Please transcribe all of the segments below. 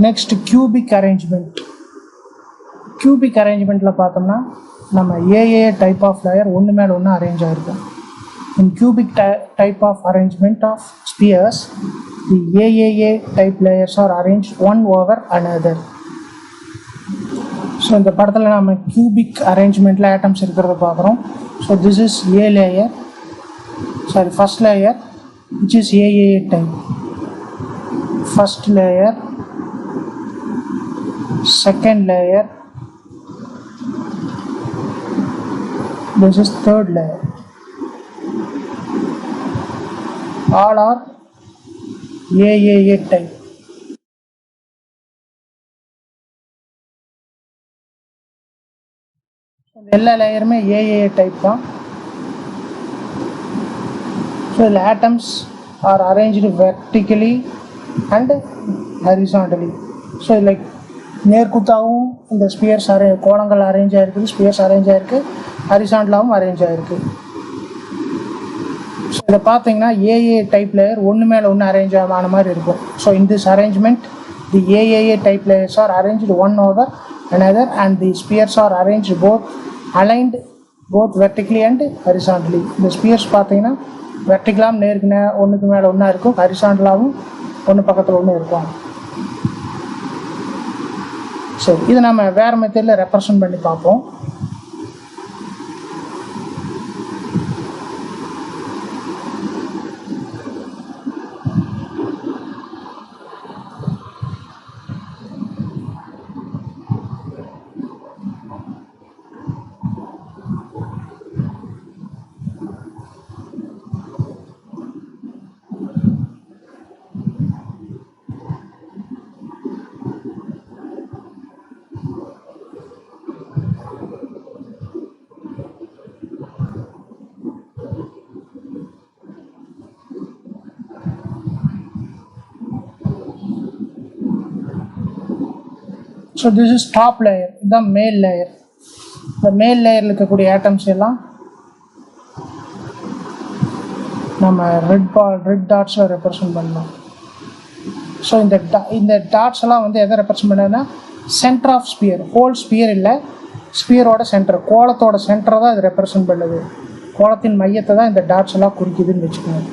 Next cubic arrangement. Cubic அரேஞ்ச்மெண்ட்டில் பார்த்தோம்னா நம்ம AA type of layer ஒன்று மேலே ஒன்று அரேஞ்ச் ஆகிருக்கும். In cubic type of arrangement of spheres, the AAA type layers are arranged one over another. So இந்த படத்தில் நம்ம cubic arrangementல atoms இருக்கிறத பார்க்குறோம். So this is A layer, first layer which is AAA type. First layer, second layer, this is third layer. All are AAA type. எல்லா லேயருமே AAA type தான். So the atoms are arranged vertically and horizontally. So like நேர்குத்தாகவும் இந்த spheres கோளங்கள் arrange ஆகிருக்குது, spheres arrange ஆகிருக்கு, ஹரிசாண்டலாகவும் arrange ஆகிருக்கு. ஸோ இதை பார்த்தீங்கன்னா ஏஏ டைப் லேயர் ஒன்று மேலே ஒன்று அரேஞ்ச் ஆன மாதிரி இருக்கும். So in this arrangement the AAA type layers are arranged one over another and the spheres are arranged both aligned both vertically and horizontally. இந்த ஸ்பியர்ஸ் பார்த்தீங்கன்னா வெர்டிகலாகவும் நேருக்கு ஒன்றுக்கு மேலே ஒன்றா இருக்கும், ஹரிசாண்டலாகவும் ஒன்று பக்கத்தில் ஒன்று இருக்கும். சரி, இது நம்ம வேறு மெத்தடில் ரெப்ரசன்ட் பண்ணி பார்ப்போம். So this is top layer, இதுதான் மேல் லேயர். இந்த மேல் லேயரில் இருக்கக்கூடிய ஆட்டம்ஸ் எல்லாம் நம்ம ரெட் டாட்ஸில் ரெப்ரசன்ட் பண்ணலாம். ஸோ இந்த டாட்ஸ் எல்லாம் வந்து எதை ரெப்ரசன்ட் பண்ணதுன்னா centre of sphere, whole sphere இல்லை, ஸ்பியரோட சென்டர், கோலத்தோட சென்டரை தான் இது ரெப்ரசன்ட் பண்ணுது. கோலத்தின் மையத்தை தான் இந்த டாட்ஸ் எல்லாம் குறிக்குதுன்னு வச்சுக்கோங்க.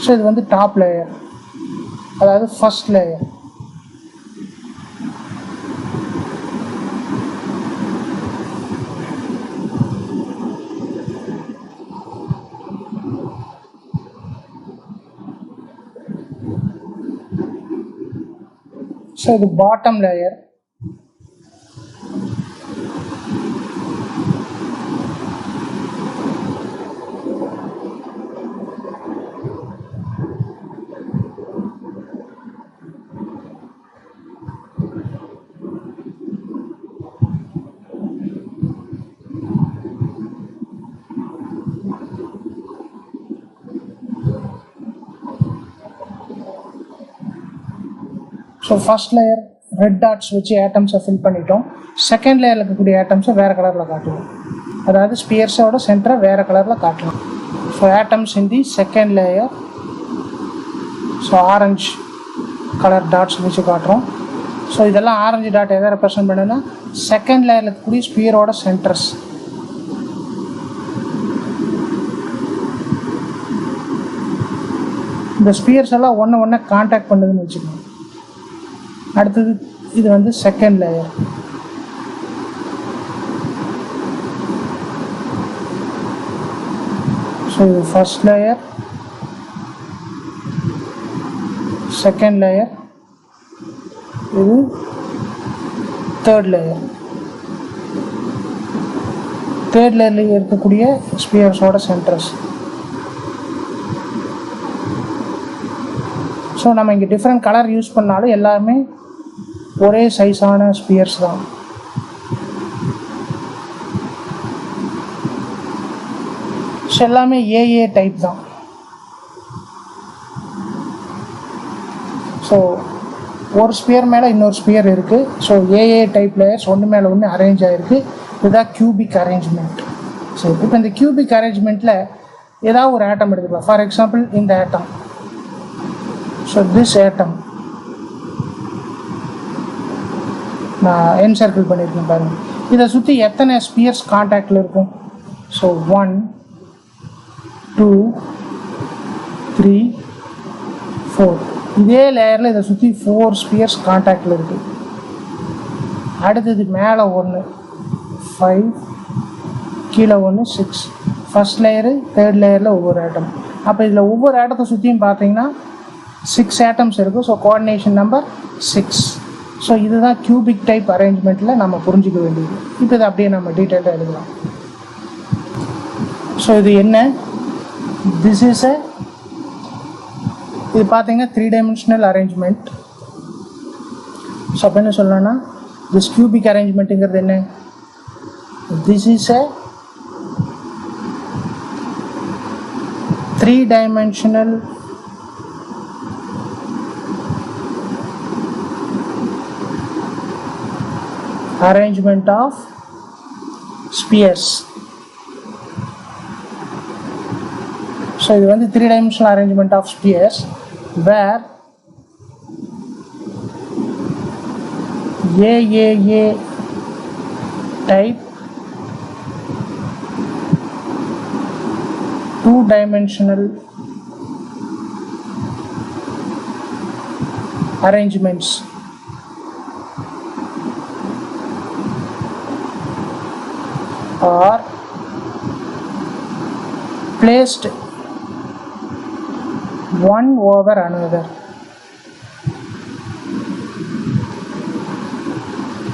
ஸோ இது வந்து டாப் லேயர், அதாவது first layer. So the bottom layer, so first layer red dots வச்சு ஆட்டம்ஸை ஃபில் பண்ணிட்டோம். செகண்ட் லேயரில் இருக்கக்கூடிய ஆட்டம்ஸை வேறு கலரில் காட்டுவோம், அதாவது ஸ்பியர்ஸோட சென்டரை வேறு கலரில் காட்டலாம். So atoms in the second layer, so orange colour dots வச்சு காட்டுறோம். ஸோ இதெல்லாம் ஆரஞ்சு டாட் எதை ரெப்ரசன்ட் பண்ணுன்னா செகண்ட் லேயரில் இருக்கக்கூடிய ஸ்பியரோட சென்டர்ஸ். இந்த ஸ்பியர்ஸ் எல்லாம் ஒன்று கான்டாக்ட் பண்ணுதுன்னு வச்சுக்கோங்க. அடுத்தது இது வந்து செகண்ட் லேயர். ஸோ இது ஃபர்ஸ்ட் லேயர், செகண்ட் லேயர், இது தேர்ட் லேயர். தேர்ட் லேயரில் இருக்கக்கூடிய ஸ்பியர்ஸோட சென்டர்ஸ். ஸோ நம்ம இங்கே டிஃப்ரெண்ட் கலர் யூஸ் பண்ணாலும் எல்லாருமே ஒரே சைஸான ஸ்பியர்ஸ் தான். ஸோ எல்லாமே ஏஏ டைப் தான். ஸோ ஒரு ஸ்பியர் மேலே இன்னொரு ஸ்பியர் இருக்குது. ஸோ ஏஏ டைப் லேயர்ஸ் ஒன்று மேலே ஒன்று அரேஞ்ச் ஆகிருக்கு. இதுதான் கியூபிக் அரேஞ்ச்மெண்ட். ஸோ இப்போ இந்த கியூபிக் அரேஞ்ச்மெண்ட்டில் ஏதாவது ஒரு ஆட்டம் எடுத்துக்கலாம். ஃபார் எக்ஸாம்பிள் இந்த ஆட்டம். ஸோ திஸ் ஆட்டம் நான் என் சர்க்கிள் பண்ணியிருக்கேன் பாருங்கள். இதை சுற்றி எத்தனை ஸ்பியர்ஸ் காண்டாக்டில் இருக்கும்? ஸோ 1 2 3 4. இதே லேயரில் இதை சுற்றி 4 ஸ்பியர்ஸ் காண்டாக்டில் இருக்குது. அடுத்தது மேலே 1 5, கீழே 1 6. ஃபஸ்ட் லேயரு, தேர்ட் லேயரில் ஒவ்வொரு ஆட்டம். அப்போ இதில் ஒவ்வொரு ஆட்டத்தை சுற்றியும் பார்த்தீங்கன்னா 6 ஆட்டம்ஸ் இருக்கும். So coordination number 6. ஸோ இதுதான் கியூபிக் டைப் அரேஞ்ச்மெண்ட்டில் நம்ம புரிஞ்சிக்க வேண்டியது. இப்போ இதை அப்படியே நம்ம டீட்டெயிலாக எழுதலாம். ஸோ இது என்ன? திஸ் இஸ் இது பார்த்தீங்கன்னா 3 டைமென்ஷனல் அரேஞ்ச்மெண்ட். ஸோ அப்போ என்ன சொல்லலாம்னா திஸ் கியூபிக் அரேஞ்ச்மெண்ட்டுங்கிறது என்ன? This is 3 dimensional arrangement of spheres. So இது வந்து 3 dimensional arrangement of spheres where AAA type 2-dimensional arrangements are placed one over another.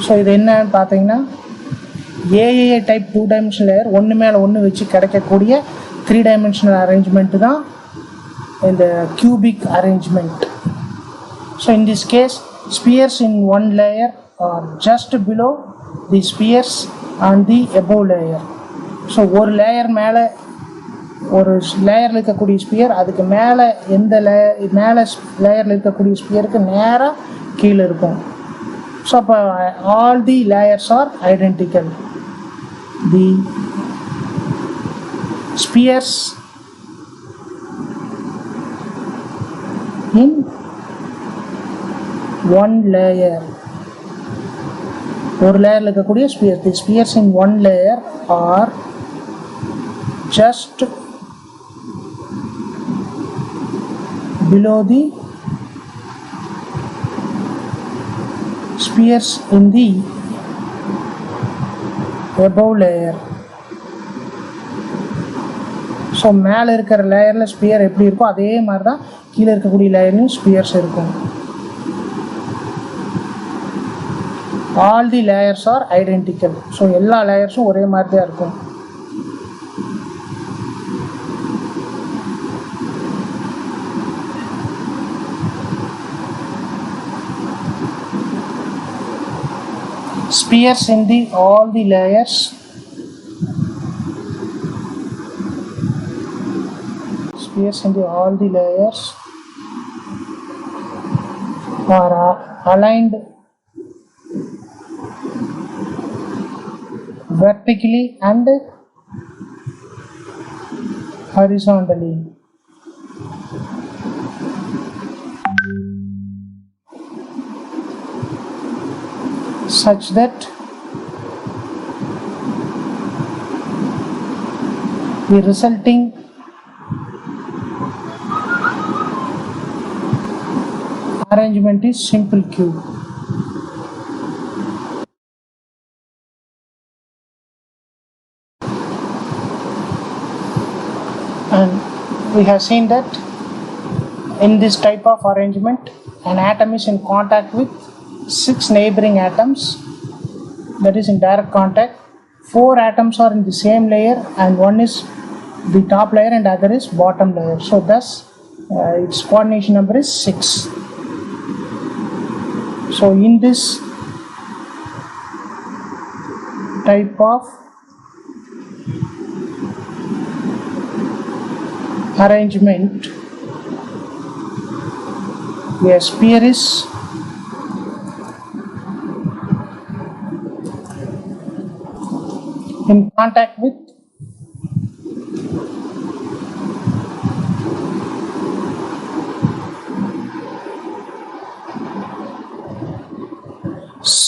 So இது என்னன்னு பார்த்தீங்கன்னா ஏஏஏ டைப் 2 டைமென்ஷனல் லேயர் ஒன்று மேலே ஒன்று வச்சு கிடைக்கக்கூடிய 3 டைமென்ஷனல் அரேஞ்ச்மெண்ட் தான் இந்த cubic arrangement. So in this case spheres in one layer are just below the spheres on the above layer. So ஒரு லேயர் மேலே ஒரு லேயரில் இருக்கக்கூடிய ஸ்பியர் அதுக்கு மேலே எந்த மேலே லேயரில் இருக்கக்கூடிய ஸ்பியருக்கு நேராக கீழே இருக்கும். ஸோ அப்போ all the layers are identical. The spheres in one layer, ஒரு லேயரில் இருக்கக்கூடிய sphere, the spheres in one layer are just below the spheres in the above layer. So மேலே இருக்கிற லேயரில் ஸ்பியர் எப்படி இருக்கோ அதே மாதிரி தான் கீழே இருக்கக்கூடிய லேயர்லையும் ஸ்பியர்ஸ் இருக்கும். All the layers are identical. So எல்லா லேயர்ஸும் ஒரே மாதிரி தான் இருக்கும். Spheres in the all the layers are aligned vertically and horizontally. Such that the resulting arrangement is simple cube. And we have seen that in this type of arrangement an atom is in contact with 6 neighboring atoms, that is in direct contact. 4 atoms are in the same layer and one is the top layer and other is bottom layer. So thus its coordination number is 6. So in this type of arrangement, a sphere is in contact with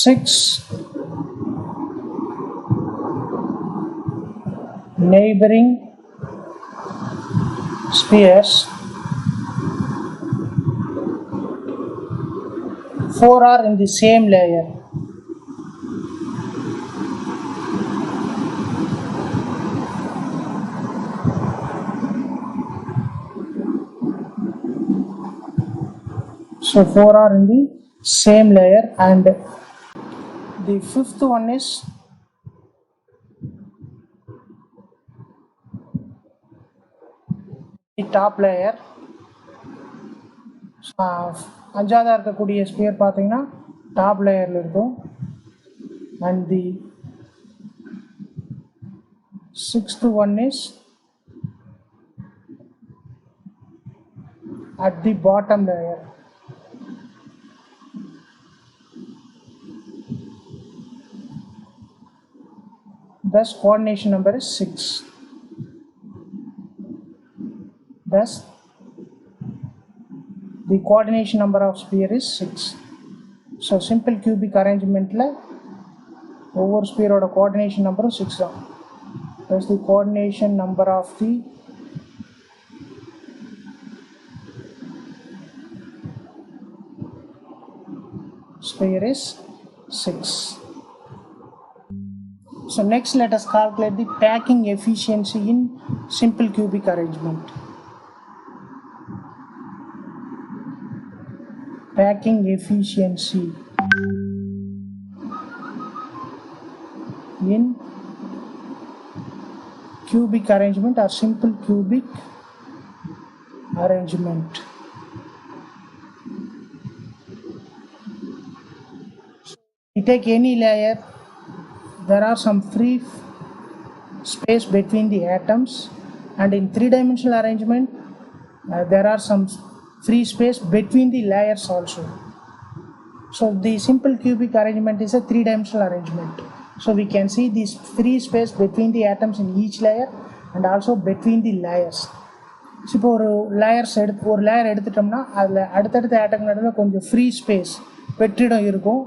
6 neighboring spheres, 4 are in the same layer. So 4 are in the same layer, and the fifth one is the top layer. அஞ்சாவதாக இருக்கக்கூடிய sphere பார்த்தீங்கன்னா top லேயரில் இருக்கும். And the sixth one is at the bottom layer. Thus coordination number is 6. Thus the coordination number of sphere is 6. So simple cubic arrangement la over sphere oda coordination number 6 தான். Thus the coordination number of the sphere is 6. So next let us calculate the packing efficiency in simple cubic arrangement. Packing efficiency in cubic arrangement or simple cubic arrangement. You take any layer, there are some free space between the atoms, and in three-dimensional arrangement there are some free space between the layers also. So the simple cubic arrangement is a three-dimensional arrangement. So we can see this free space between the atoms in each layer and also between the layers. So இப்போ ஒரு layer எடுத்துட்டோம்னா அதில் அடுத்தடுத்த ஆட்டம்க்கு நடுவில் கொஞ்சம் free space வெற்றிடம் இருக்கும்.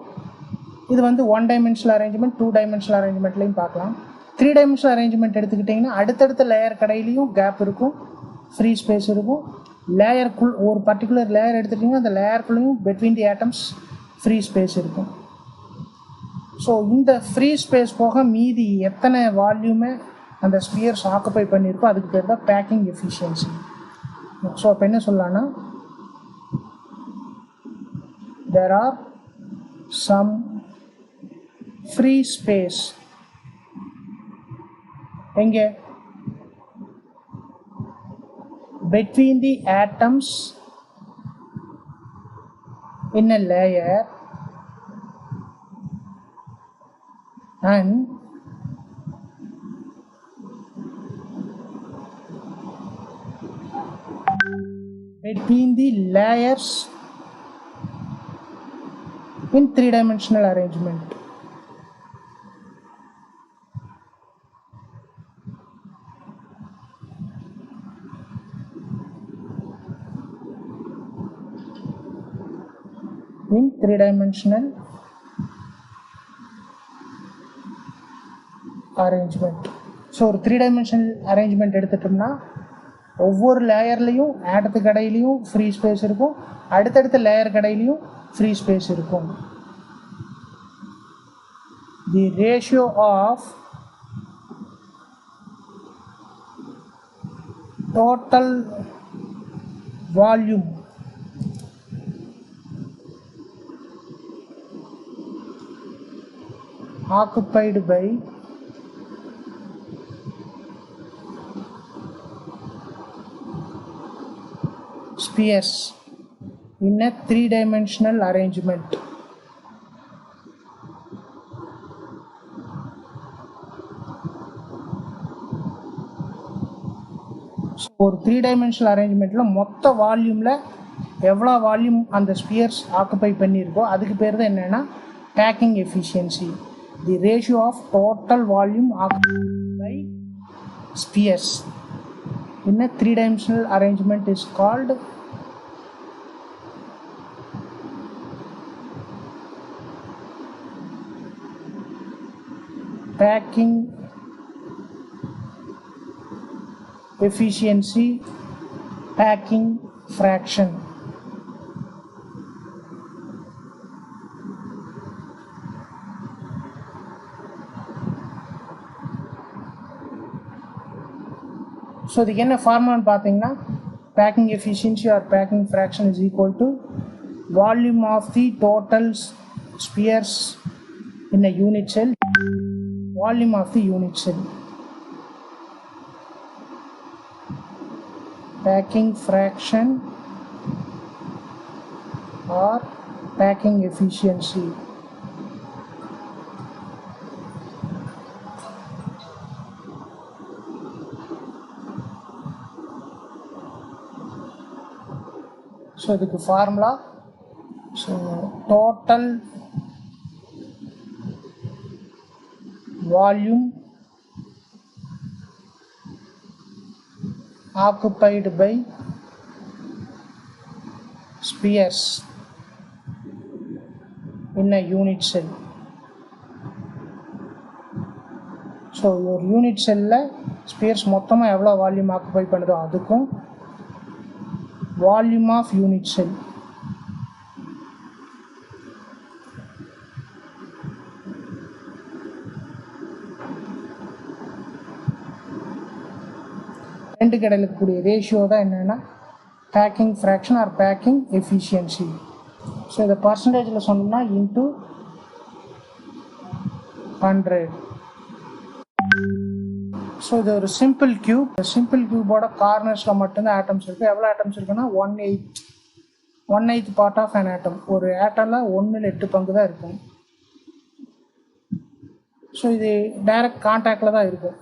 இது வந்து 1 டைமென்ஷனல் அரேஞ்ச்மெண்ட், 2 டைமென்ஷனல் அரேஞ்ச்மெண்ட்லையும் பார்க்கலாம். 3 டைமென்ஷனல் அரேஞ்ச்மெண்ட் எடுத்துக்கிட்டிங்கன்னா அடுத்தடுத்த லேயர் கடையிலையும் கேப் இருக்கும், ஃப்ரீ ஸ்பேஸ் இருக்கும். லேயருக்குள் ஒரு பர்டிகுலர் லேயர் எடுத்துட்டிங்கன்னா அந்த லேயருக்குள்ளேயும் between the atoms free space இருக்கும். ஸோ இந்த ஃப்ரீ ஸ்பேஸ் போக மீதி எத்தனை வால்யூமை அந்த ஸ்பியர்ஸ் ஆக்குப்பை பண்ணியிருக்கோ அதுக்கு பேர் தான் பேக்கிங் எஃபிஷியன்சி. ஸோ அப்போ என்ன சொல்லலாம்னா there are some free space எங்கே between the atoms in a layer and between the layers in three-dimensional arrangement. In three-dimensional arrangement. So ஒரு 3-dimensional arrangement எடுத்துட்டோம்னா ஒவ்வொரு லேயர்லேயும் ஆட்டத்துக்கு கடையிலையும் ஃப்ரீ ஸ்பேஸ் இருக்கும், அடுத்தடுத்த லேயர் கடையிலையும் ஃப்ரீ ஸ்பேஸ் இருக்கும். The ratio of total volume occupied by spheres in a three-dimensional arrangement. So ஒரு 3-dimensional அரேஞ்ச்மெண்ட்டில் மொத்த வால்யூமில் எவ்வளோ வால்யூம் அந்த ஸ்பியர்ஸ் ஆக்குப்பை பண்ணியிருக்கோ அதுக்கு பேர் தான் என்னென்னா packing efficiency. The ratio of total volume occupied by spheres in a three-dimensional arrangement is called packing efficiency, packing fraction. So இதுக்கு என்ன ஃபார்முலான்னு பார்த்தீங்கன்னா packing efficiency or packing fraction is equal to volume of the total spheres in a unit cell, volume of the unit cell. Packing fraction or packing efficiency. So the formula, so total volume occupied by spheres in a unit cell. So your unit cell spheres மொத்தமாக எவ்வளோ volume occupy பண்ணுதோ அதுக்கும் volume of unit செல். ரெண்டு கடையில் இருக்கக்கூடிய ratio தான் என்னென்னா packing fraction or packing efficiency. So இதை பர்சன்டேஜில் சொன்னோம்னா இன்ட்டு 100. ஸோ இது ஒரு சிம்பிள் கியூப். சிம்பிள் கியூபோட கார்னர்ஸில் மட்டும்தான் ஆட்டம்ஸ் இருக்குது. எவ்வளோ ஆட்டம்ஸ் இருக்குன்னா 1/8 பார்ட் ஆஃப் an ஆட்டம். ஒரு ஆட்டமில் 1/8 பங்கு தான் இருக்கும். ஸோ இது டைரக்ட் கான்டாக்டில் தான் இருக்கும்.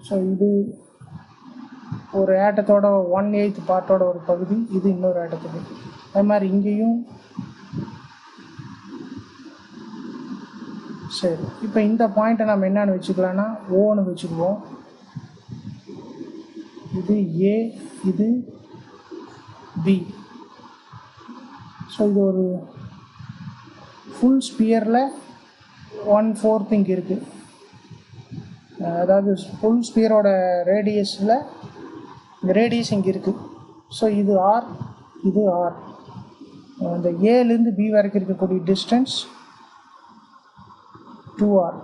ஸோ இது ஒரு ஆட்டத்தோட 1/8 பார்ட்டோட ஒரு பகுதி, இது இன்னொரு ஆட்டத்துக்கு. அது மாதிரி இங்கேயும் சரி. இப்போ இந்த பாயிண்ட்டை நம்ம என்னென்னு வச்சுக்கலாம்னா ஓன்னு வச்சுக்குவோம். இது ஏ, இது பி. ஸோ இது ஒரு ஃபுல் ஸ்பியரில் 1/4 இங்கே இருக்குது. அதாவது ஃபுல் ஸ்பியரோட ரேடியஸில் இந்த ரேடியஸ் இங்கே இருக்குது. ஸோ இது ஆர், இது ஆர். இந்த ஏலேருந்து பி வரைக்கும் இருக்கக்கூடிய டிஸ்டன்ஸ் 2r.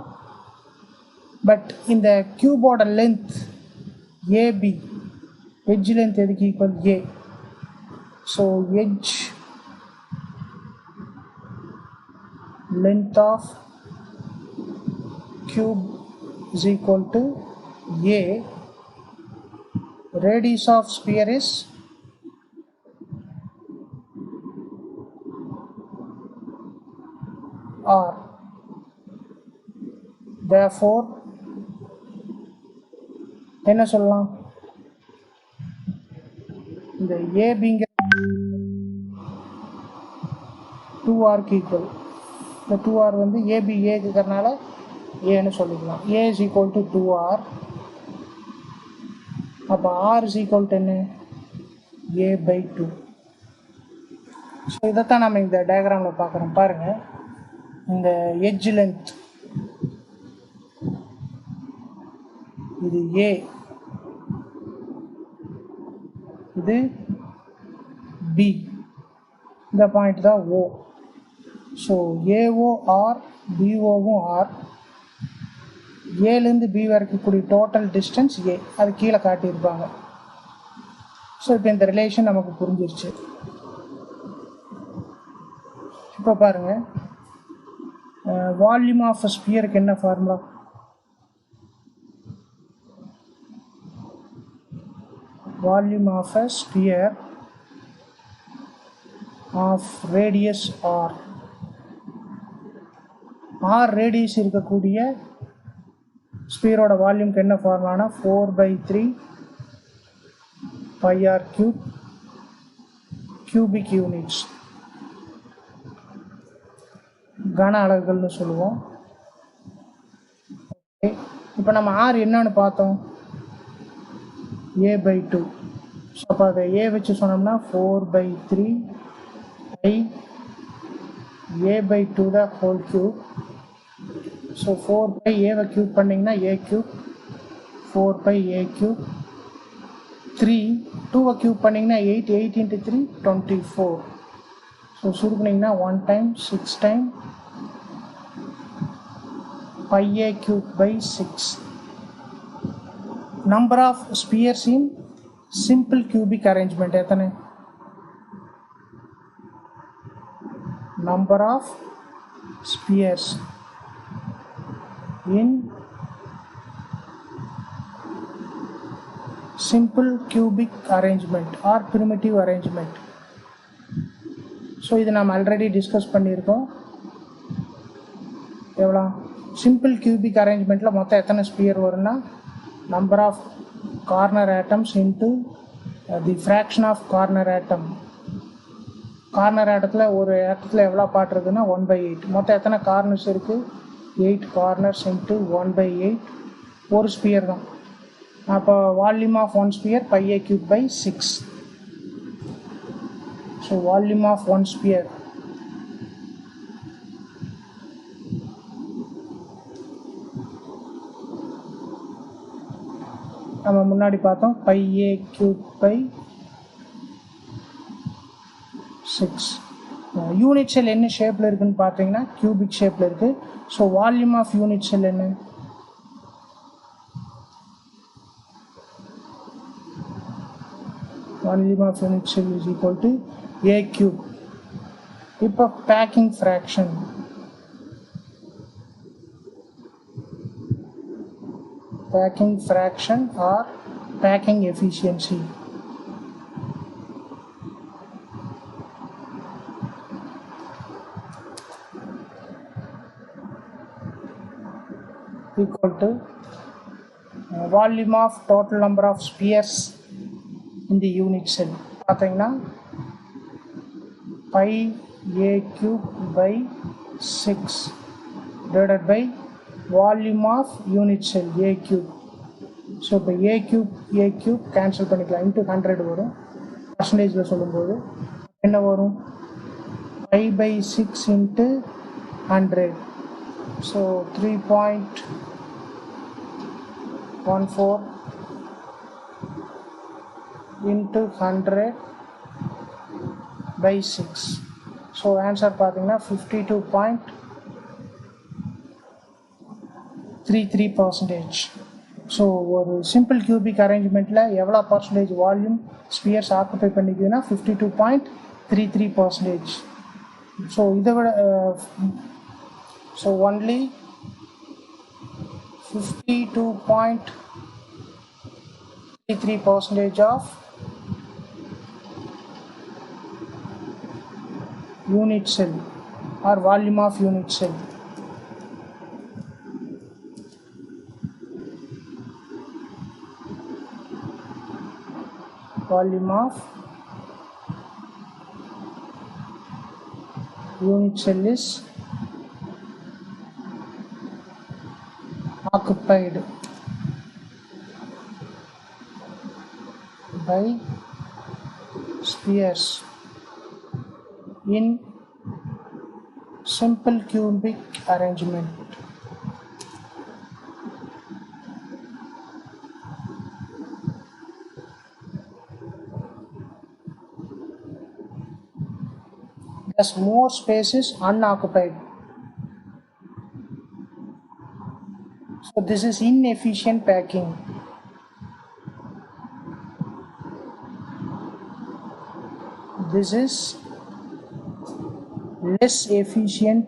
பட் இந்த கியூபோட லென்த் ஏபி, எட்ஜ் லென்த் எதுக்கு equal a. So edge length of cube is equal to a. Radius of sphere is r. Therefore என்ன சொல்லலாம், இந்த ஏபிங்கிற 2r ஈக்குவல். இந்த 2r வந்து ஏபி ஏக்கு இருக்கிறனால ஏன்னு சொல்லிக்கலாம். ஏ இஸ் ஈக்குவல் டு 2r. அப்போ ஆர் இஸ் ஈக்குவல் டு என்ன, a/2. ஸோ இதைத்தான் நம்ம இந்த டயக்ராமில் பார்க்குறோம். பாருங்கள், இந்த எட்ஜ் லென்த் இது ஏ, இது பி, இந்த பாயிண்ட் தான் ஓ. ஸோ ஏஓ ஆர், பிஓவும் ஆர். ஏலேருந்து பி வரைக்கும் கூடிய டோட்டல் டிஸ்டன்ஸ் ஏ, அது கீழே காட்டியிருப்பாங்க. ஸோ இப்போ இந்த ரிலேஷன் நமக்கு புரிஞ்சிருச்சு. இப்போ பாருங்கள், வால்யூம் ஆஃப் ஸ்பியருக்கு என்ன formula? Volume of a sphere of radius r. r radius இருக்கக்கூடிய ஸ்பியரோட வால்யூம்க்கு என்ன ஃபார்முலானா 4/3 πr³ cubic units, கன அலகுகள்னு சொல்லுவோம். இப்போ நம்ம ஆர் என்னன்னு பார்த்தோம், a/2. ஸோ அப்போ அதை ஏ வச்சு சொன்னோம்னா 4/3 π a by 2 the whole cube. So 4 pi a cube பண்ணிங்கன்னா a cube, 4 pi a cube, 3 2 cube பண்ணிங்கன்னா 8, 8 into 3 24. So சுருக்குனிங்கன்னா 1 time 6 time pi a cube by 6. Number of spheres in simple cubic arrangement எத்தனை? Number of spheres in simple cubic arrangement or primitive arrangement. So இது நாம் already discuss பண்ணியிருக்கோம். எவ்வளோ simple cubic அரேஞ்ச்மெண்ட்டில் மொத்தம் எத்தனை sphere வரும்னா number of corner atoms into the fraction of corner atom. Corner ஆட்டத்தில் ஒரு ஆட்டத்தில் எவ்வளோ பார்ட் இருக்குதுன்னா 1/8. மொத்தம் எத்தனை கார்னர்ஸ் இருக்குது? 8 கார்னர்ஸ் இன்ட்டு 1/8 ஒரு ஸ்பியர் தான். அப்போ volume of one sphere pi a cube by 6. So volume of one sphere நம்ம முன்னாடி பார்த்தோம் pi a cube by 6. Unit cell என்ன ஷேப்பில் இருக்குன்னு பார்த்தீங்கன்னா கியூபிக் ஷேப்பில் இருக்குது. So volume of unit cell என்ன? Volume of unit cell is equal to a cube. இப்போ packing fraction. Packing fraction or packing efficiency. Equal to volume of total number of spheres in the unit cell. பார்த்தீங்கன்னா pi a cube by 6 divided by volume of unit cell a cube. So இப்போ a cube cancel பண்ணிக்கலாம், into 100 வரும். பர்சன்டேஜில் சொல்லும்போது என்ன வரும்? pi by 6 into 100. So 3.14 into 100 by 6. So answer பார்த்தீங்கன்னா 52.33%. So ஒரு சிம்பிள் கியூபிக் அரேஞ்ச்மெண்ட்டில் எவ்வளோ பர்சன்டேஜ் வால்யூம் ஸ்பியர்ஸ் ஆக்குப்பை பண்ணிக்குதுன்னா 52.33%. ஸோ இதை விட so only 52.33% of unit cell or volume of unit cell. Volume of unit cell is occupied by spheres in simple cubic arrangement. Thus more space is unoccupied. So this is inefficient packing. This is less efficient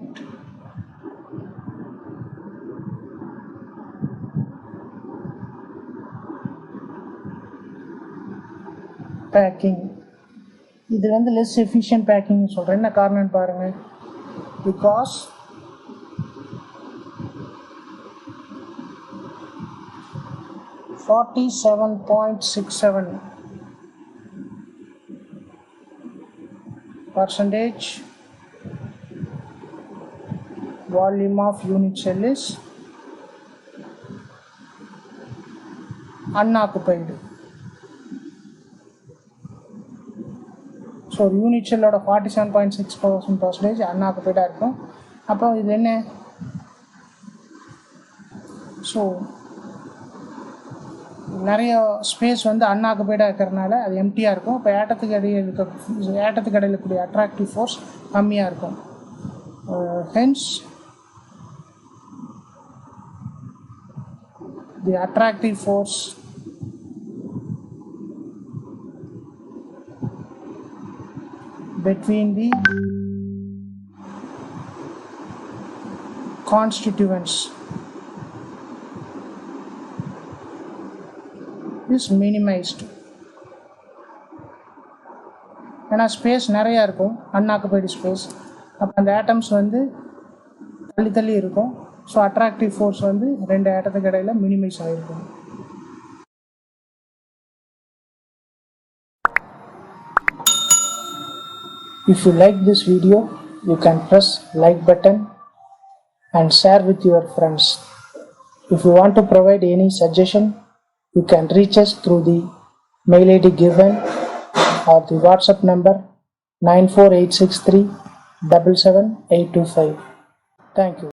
packing. இது வந்து less efficient packing சொல்கிறேன். என்ன காரணம்னு பாருங்கள். Because %, volume of unit cell is unoccupied. So unit செல்லோட 47.6% அன்ஆக்குபைடாக இருக்கும். அப்போ இது என்ன, ஸோ நிறைய ஸ்பேஸ் வந்து அன்ஆக்குபைடாக இருக்கிறதுனால அது எம்டியாக இருக்கும். இப்போ ஆட்டத்துக்கு இடையில் இருக்கக்கூடிய அட்ராக்டிவ் ஃபோர்ஸ் கம்மியாக இருக்கும். Hence the attractive force between the constituents is minimized. ஏன்னா ஸ்பேஸ் நிறையா இருக்கும், அன்ஆக்குபைடு ஸ்பேஸ். அப்போ அந்த ஆட்டம்ஸ் வந்து தள்ளி தள்ளி இருக்கும். ஸோ அட்ராக்டிவ் ஃபோர்ஸ் வந்து ரெண்டு ஆட்டத்துக்கு இடையில் மினிமைஸ் ஆகிருக்கும். If you like this video, you can press like button and share with your friends. If you want to provide any suggestion, you can reach us through the mail ID given or the WhatsApp number 94863 77825. Thank you.